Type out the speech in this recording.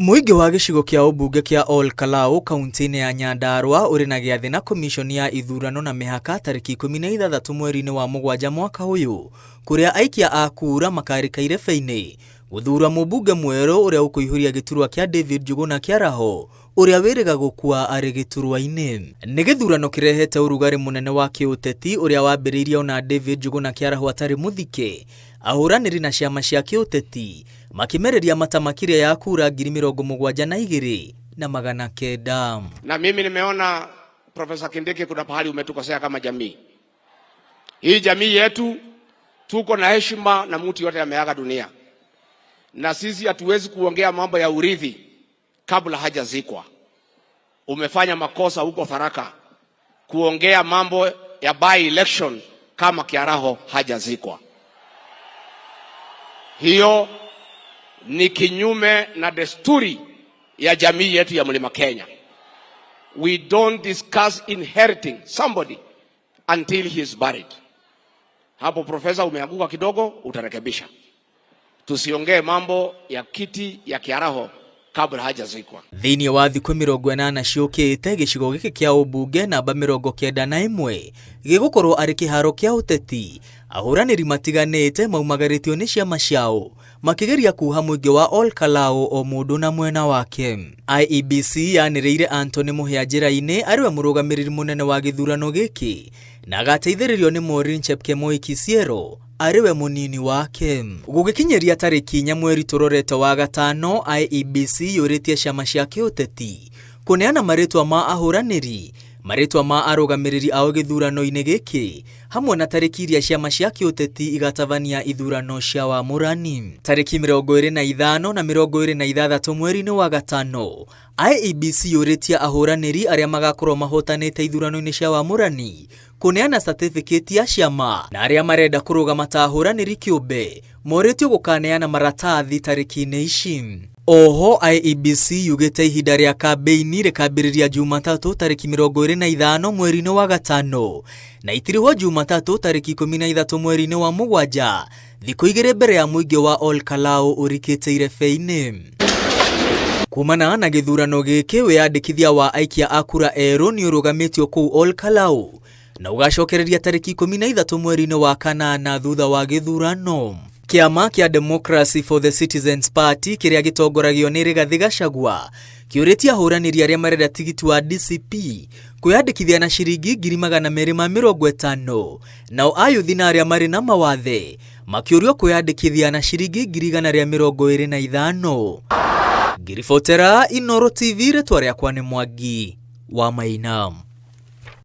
Muingi wa gicigo kia ubunge kia Ol Kalou kaunti-ini ya Nyandarua uri na giathi na commission ya ithurano na mihaka tariki 16 mweri-ini wa mugwanja mwaka uyu, kuria aikia a kura makarikaire feini guthura mubunge mweru uria ukuihuria giturwa kia David Njuguna Kiaraho uria wiriga gukua ari giturwa-ini. Ni githurano kirehete urugari munene wa kiuteti uria wambiriirie ona David Njuguna Kiaraho atari muthike ahuraniri na ciama cia kiuteti makimereria matamakiria ya kura 72,900. Na mimi nimeona Profesa Kindiki kuna pahali umetukosea kama jamii. Hii jamii yetu tuko na heshima na mtu yote ameaga dunia. Na sisi hatuwezi kuongea mambo ya urithi kabla hajazikwa. Umefanya makosa huko Tharaka kuongea mambo ya by election kama Kiaraho hajazikwa. Hiyo ni kinyume na desturi ya jamii yetu ya Mlima Kenya. We don't discuss inheriting somebody until he is buried. Hapo profesa umeanguka kidogo, utarekebisha. Tusiongee mambo ya kiti ya Kiaraho kabla hajazikwa. Thiini wa thiku 80 ciukite gicigo giki kia ubunge namba 91 gigukorwo ari kiharo kia uteti ahuraniri matiganite maumagaritio ni ciama ciao makigeria kuha muingi wa Ol Kalou o mundu na mwena wake. IEBC yaniriire Anthony Muhia njira-ini ariwe murugamiriri munene wa githurano giki na agateithiririo ni Maureen Chepkemoi Kisiero ariwe munini wake. Gugikinyeria tariki 4 mweri turorete wa gatano, IEBC yuritie ciama cia kiuteti kuneana maritwa ma ahuraniri, maritwa ma arugamiriri ao githurano-ini giki hamwe na tariki iria ciama cia kiuteti igatavania ithurano cia wamurani. Tariki 25 na 26 mweri-ini wa gatano, IEBC yuritie ahuraniri aria magakorwo mahotanite ithurano-ini cia wamurani kuneana certificate ya ciama, na aria marenda kurugama ta ahuraniri kiumbe moritio gukaneana maratathi tariki-ini ici. Oho IEBC yugite ihinda ria kambeini rikambiriria Jumatatu tariki 25 mweri-ini wa gatano na itirihwo Jumatatu tariki 13 mweri-ini wa mugwanja, thiku igiri mbere ya muingi wa Ol Kalou urikite feini. Kumana na githurano giki wiyandikithia wa aikia a kura eru ni urugamitio kuu Ol Kalou na ugacokereria tariki 13 mweri-ini wa kanana thutha wa githurano. Kiama kia Democracy for the Citizens Party kiria gitongoragio ni Rigathi Gachagua kiuritie ahuraniri aria marenda tigiti wa DCP kwiyandikithia na ciringi 250,000 nao ayuthi na aria mari na mawathe makiurio kwiyandikithia na ciringi 125,000. Ngiribotera Inooro TV, ritwa riakwa ni Mwangi wa Mainam.